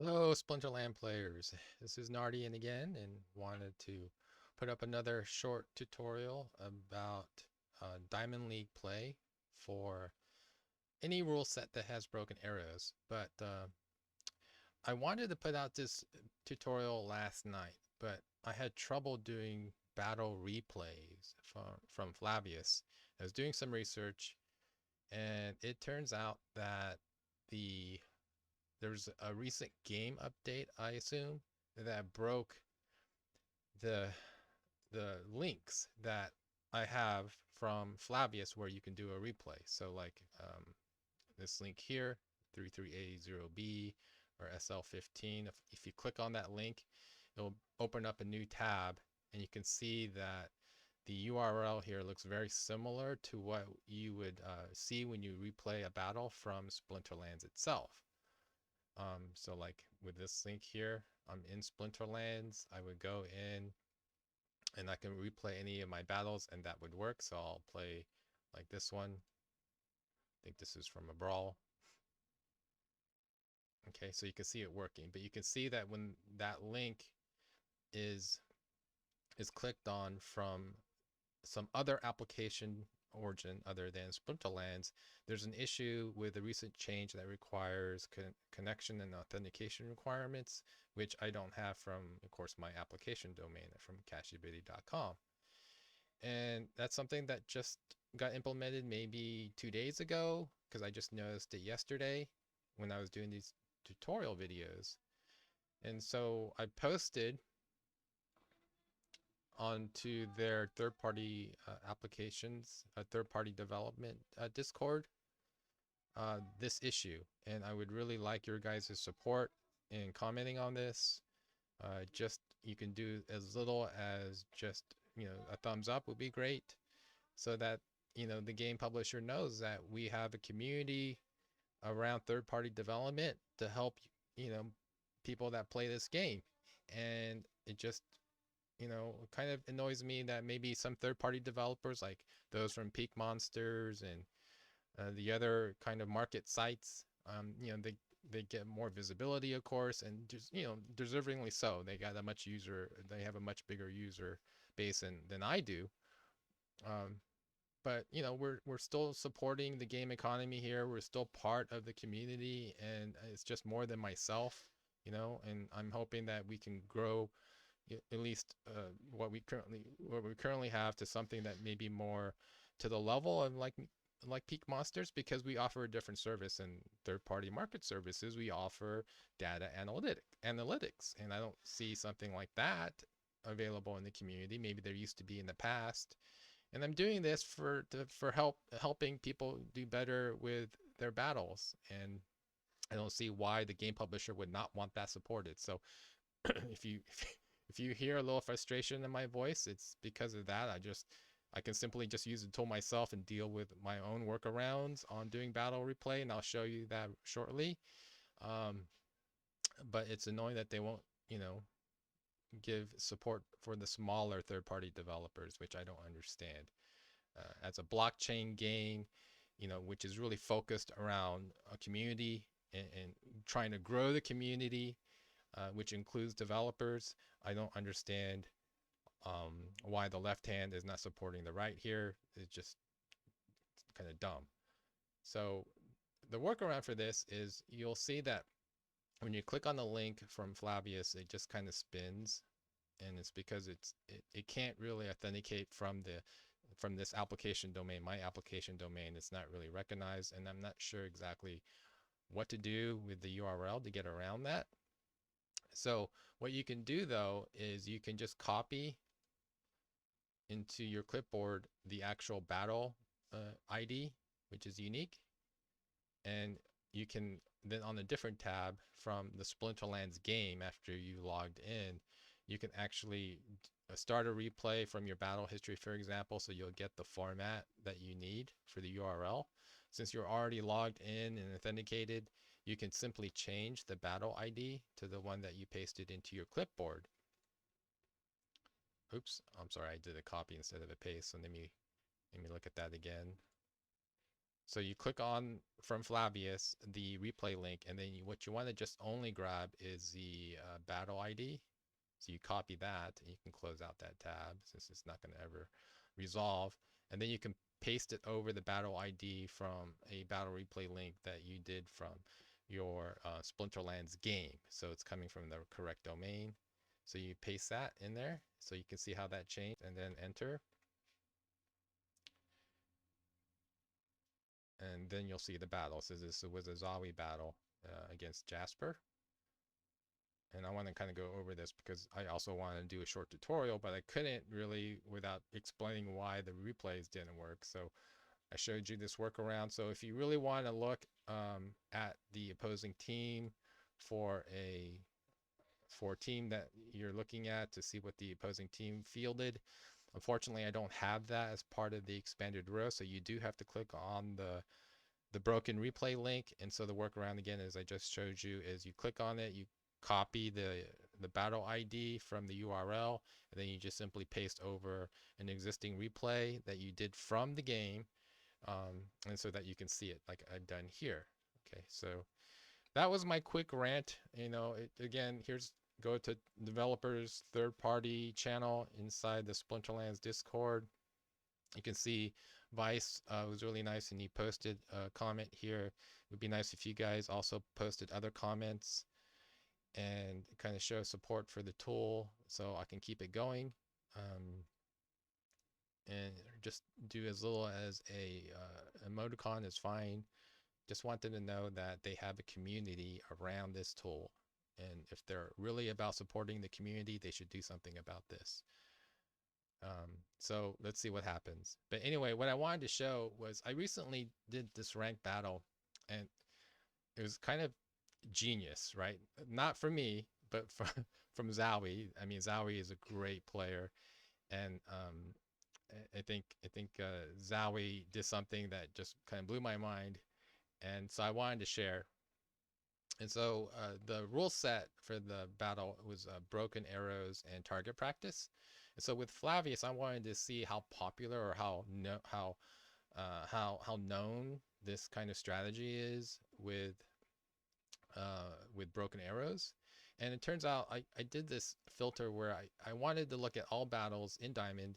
Hello, Splinterland players. This is Nardian again, and wanted to put up another short tutorial about Diamond League play for any rule set that has broken arrows. But I wanted to put out this tutorial last night, but I had trouble doing battle replays from Flavius. I was doing some research, and it turns out that the there's a recent game update, I assume, that broke the links that I have from Flavius where you can do a replay. So like this link here, 3380B or SL15. If you click on that link, it'll open up a new tab, and you can see that the URL here looks very similar to what you would see when you replay a battle from Splinterlands itself. So like with this link here, I'm in Splinterlands. I would go in and I can replay any of my battles, and that would work. So I'll play like this one. I think this is from a brawl. Okay, so you can see it working, but you can see that when that link is clicked on from some other application origin other than Splinterlands, there's an issue with a recent change that requires connection and authentication requirements, which I don't have from, of course, my application domain from cashybiddy.com. And that's something that just got implemented maybe 2 days ago, because I just noticed it yesterday when I was doing these tutorial videos. And so I posted onto their third-party applications, third-party development Discord, this issue. And I would really like your guys' support in commenting on this. Just you can do as little as just a thumbs up would be great, so that the game publisher knows that we have a community around third-party development to help you know people that play this game. And it just kind of annoys me that maybe some third-party developers, like those from Peak Monsters and the other kind of market sites, they get more visibility, of course, and just deservingly so. They have a much bigger user base than I do. Um, but we're still supporting the game economy here. We're still part of the community, and it's just more than myself, and I'm hoping that we can grow at least what we currently have to something that may be more to the level of like Peak Monsters, because we offer a different service. And third-party market services, we offer data analytics, and I don't see something like that available in the community. Maybe there used to be in the past, and I'm doing this for helping people do better with their battles. And I don't see why the game publisher would not want that supported. So if you if you hear a little frustration in my voice, it's because of that. I can simply just use the tool myself and deal with my own workarounds on doing battle replay, and I'll show you that shortly. Um, but it's annoying that they won't, give support for the smaller third-party developers, which I don't understand. As a blockchain game, which is really focused around a community, and trying to grow the community, which includes developers, I don't understand why the left hand is not supporting the right here. It's just kind of dumb. So the workaround for this is, you'll see that when you click on the link from Flavius, it just kind of spins, and it's because it can't really authenticate from this application domain. My application domain is not really recognized, and I'm not sure exactly what to do with the URL to get around that. So what you can do, though, is you can just copy into your clipboard the actual battle ID, which is unique. And you can then, on a different tab from the Splinterlands game, after you logged in, you can actually start a replay from your battle history, for example, so you'll get the format that you need for the URL. Since you're already logged in and authenticated, you can simply change the battle ID to the one that you pasted into your clipboard. Oops, I'm sorry, I did a copy instead of a paste, so let me look at that again. So you click on from Flavius the replay link, and then what you want to just only grab is the battle ID. So you copy that, and you can close out that tab since it's not going to ever resolve. And then you can paste it over the battle ID from a battle replay link that you did from your Splinterlands game. So it's coming from the correct domain. So you paste that in there so you can see how that changed, and then enter. And then you'll see the battle. So this was a Zawi battle against Jasper. And I want to kind of go over this because I also wanted to do a short tutorial, but I couldn't really without explaining why the replays didn't work. So I showed you this workaround. So if you really want to look at the opposing team for a team that you're looking at to see what the opposing team fielded, unfortunately, I don't have that as part of the expanded row. So you do have to click on the broken replay link. And so the workaround, again, as I just showed you, is you click on it, you copy the battle ID from the URL, and then you just simply paste over an existing replay that you did from the game, and so that you can see it like I've done here. Okay, so that was my quick rant. Again, here's go to developers third-party channel inside the Splinterlands Discord. You can see Vice was really nice, and he posted a comment here. It would be nice if you guys also posted other comments and kind of show support for the tool so I can keep it going. And just do as little as a emoticon is fine. Just want them to know that they have a community around this tool. And if they're really about supporting the community, they should do something about this. So let's see what happens. But anyway, what I wanted to show was I recently did this ranked battle, and it was kind of genius, right? Not for me, but from Zowie. I mean, Zowie is a great player, and I think Zowie did something that just kind of blew my mind, and so I wanted to share. And so the rule set for the battle was broken arrows and target practice. And so with Flavius, I wanted to see how popular or how known this kind of strategy is with broken arrows. And it turns out I did this filter where I wanted to look at all battles in Diamond.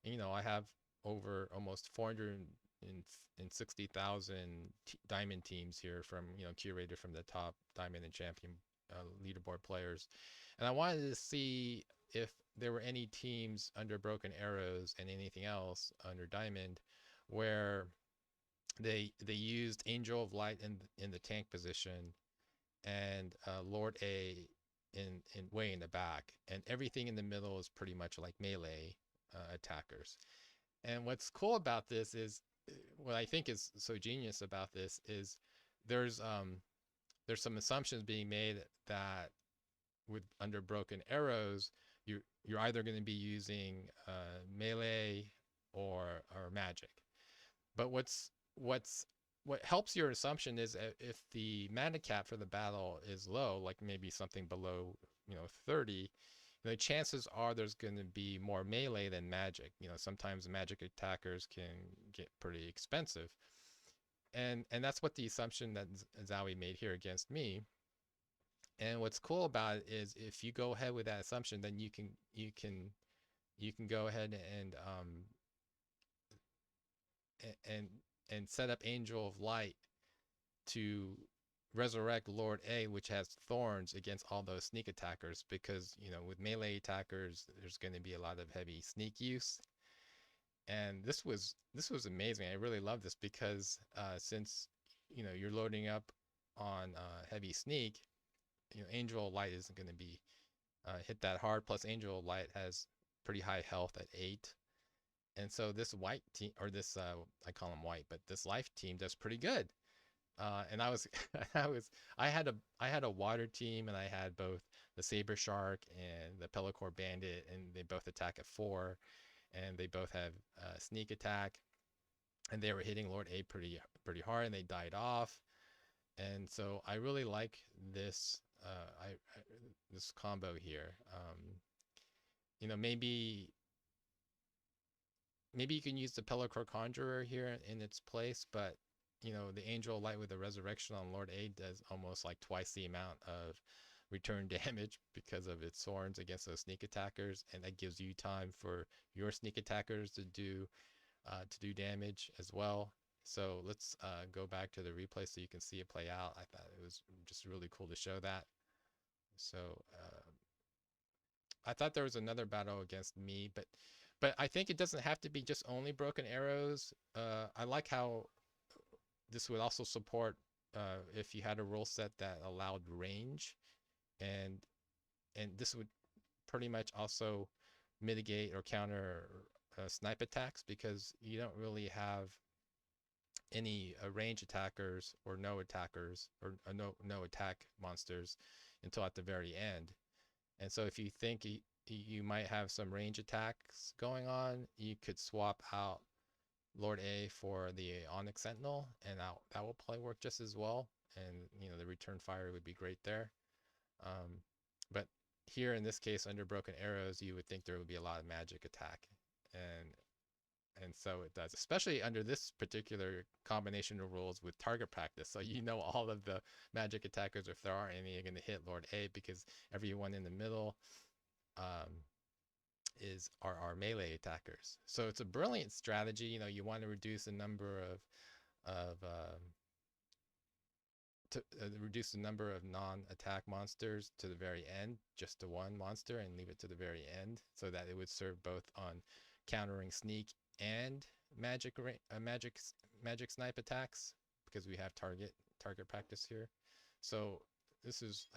And, I have over almost 460,000 Diamond teams here from, curated from the top Diamond and Champion leaderboard players. And I wanted to see if there were any teams under Broken Arrows and anything else under Diamond where they used Angel of Light in the tank position and Lord A in way in the back, and everything in the middle is pretty much like melee attackers. And what's cool about this is, what I think is so genius about this is there's some assumptions being made that with under Broken Arrows, you're either going to be using melee or magic. But what helps your assumption is if the mana cap for the battle is low, like maybe something below 30, the chances are there's going to be more melee than magic. Sometimes magic attackers can get pretty expensive, and that's what the assumption that Zowie made here against me. And what's cool about it is if you go ahead with that assumption, then you can go ahead and set up Angel of Light to resurrect Lord A, which has thorns against all those sneak attackers, because with melee attackers there's going to be a lot of heavy sneak use. And this was amazing. I really love this because since you're loading up on heavy sneak, Angel of Light isn't going to be hit that hard. Plus Angel of Light has pretty high health at 8. And so this white team, or this I call them white, but this life team does pretty good. And I was I had a water team, and I had both the Saber Shark and the Pellicor Bandit, and they both attack at 4, and they both have sneak attack, and they were hitting Lord A pretty hard, and they died off. And so I really like this this combo here. Maybe you can use the Pellicor Conjurer here in its place, but the Angel of Light with the Resurrection on Lord A does almost like twice the amount of return damage because of its horns against those sneak attackers, and that gives you time for your sneak attackers to do damage as well. So let's go back to the replay so you can see it play out. I thought it was just really cool to show that. So I thought there was another battle against me, but I think it doesn't have to be just only broken arrows. I like how this would also support if you had a rule set that allowed range, and this would pretty much also mitigate or counter snipe attacks, because you don't really have any range attackers or no attackers or no attack monsters until at the very end. And so if you think you might have some range attacks going on, you could swap out Lord A for the Onyx Sentinel, and that will probably work just as well. And the return fire would be great there. But here in this case, under Broken Arrows, you would think there would be a lot of magic attack, and so it does, especially under this particular combination of rules with target practice. So all of the magic attackers, if there are any, are going to hit Lord A, because everyone in the middle are melee attackers. So it's a brilliant strategy. You want to reduce the number of non-attack monsters to the very end, just to one monster, and leave it to the very end, so that it would serve both on countering sneak and magic snipe attacks, because we have target practice here. So this is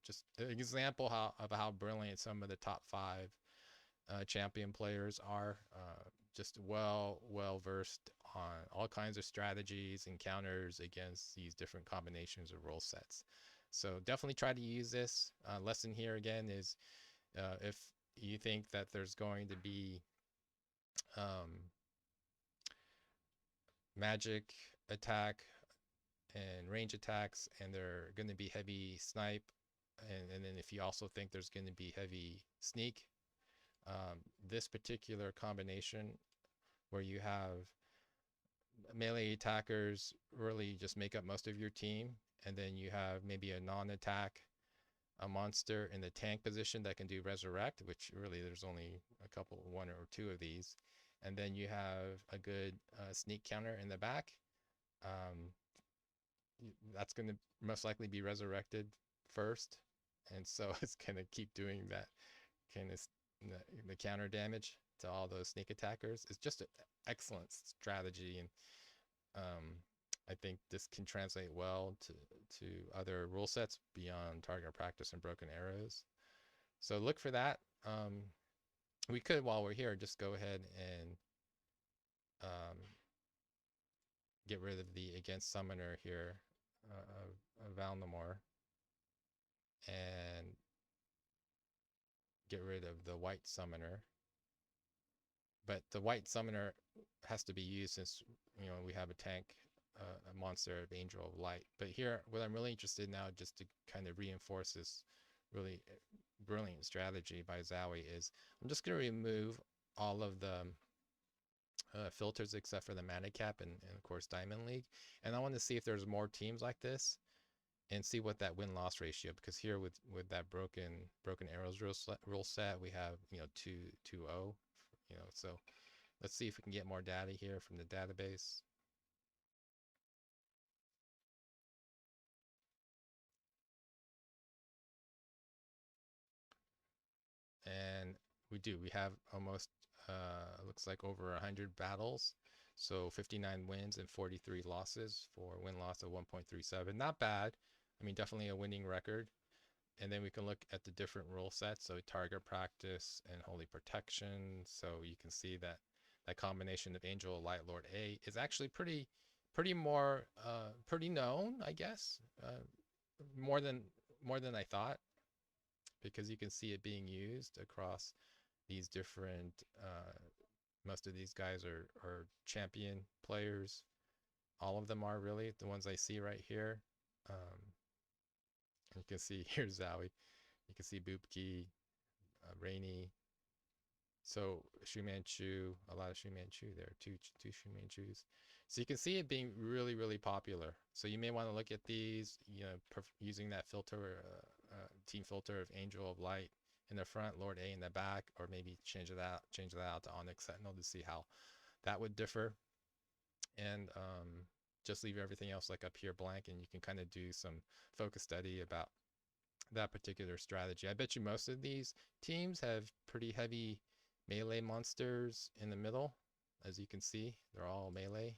just an example of how brilliant some of the top 5 champion players are. Just well versed on all kinds of strategies and counters against these different combinations of role sets. So definitely try to use this. Lesson here again is if you think that there's going to be magic attack and range attacks, and they're going to be heavy snipe, and then if you also think there's going to be heavy sneak, this particular combination where you have melee attackers really just make up most of your team, and then you have maybe a non-attack monster in the tank position that can do resurrect, which really there's only one or two of these, and then you have a good sneak counter in the back. That's going to most likely be resurrected first, and so it's going to keep doing that kind of the counter damage to all those sneak attackers. It's just an excellent strategy, and I think this can translate well to other rule sets beyond target practice and broken arrows. So look for that. We could, while we're here, just go ahead and get rid of the against summoner here of Valnamor, and get rid of the white summoner. But the white summoner has to be used since we have a tank, a monster of Angel of Light. But here, what I'm really interested in now, just to kind of reinforce this really brilliant strategy by Zowie, is I'm just going to remove all of the filters except for the mana cap and of course Diamond League, and I want to see if there's more teams like this and see what that win-loss ratio, because here with that broken arrows rule set, we have 2-0, so let's see if we can get more data here from the database. And we have almost looks like over 100 battles, so 59 wins and 43 losses for a win-loss of 1.37. Not bad. I mean, definitely a winning record. And then we can look at the different rule sets, so target practice and holy protection. So you can see that combination of Angel of Light, Lord A is actually pretty known, I guess, more than I thought, because you can see it being used across these different most of these guys are champion players. All of them are, really, the ones I see right here. You can see here's Zowie. You can see Boopki, Rainy. So Shu Manchu, a lot of Shu Manchu there, two Shu Manchus. So you can see it being really, really popular. So you may want to look at these, using that filter, team filter of Angel of Light in the front, Lord A in the back, or maybe change that out to Onyx Sentinel to see how that would differ. And just leave everything else like up here blank, and you can kind of do some focus study about that particular strategy. I bet you most of these teams have pretty heavy melee monsters in the middle. As you can see, they're all melee.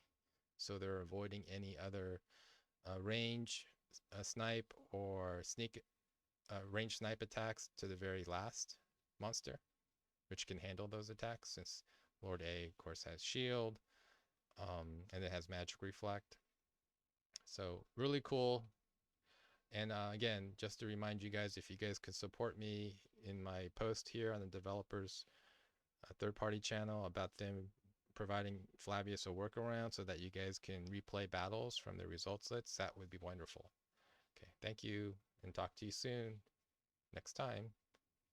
So they're avoiding any other range snipe or sneak range snipe attacks to the very last monster, which can handle those attacks since Lord A, of course, has shield, and it has magic reflect. So really cool. And again, just to remind you guys, if you guys could support me in my post here on the developers third-party channel about them providing Flavius a workaround so that you guys can replay battles from the results lists, that would be wonderful. Okay, thank you, and talk to you soon next time.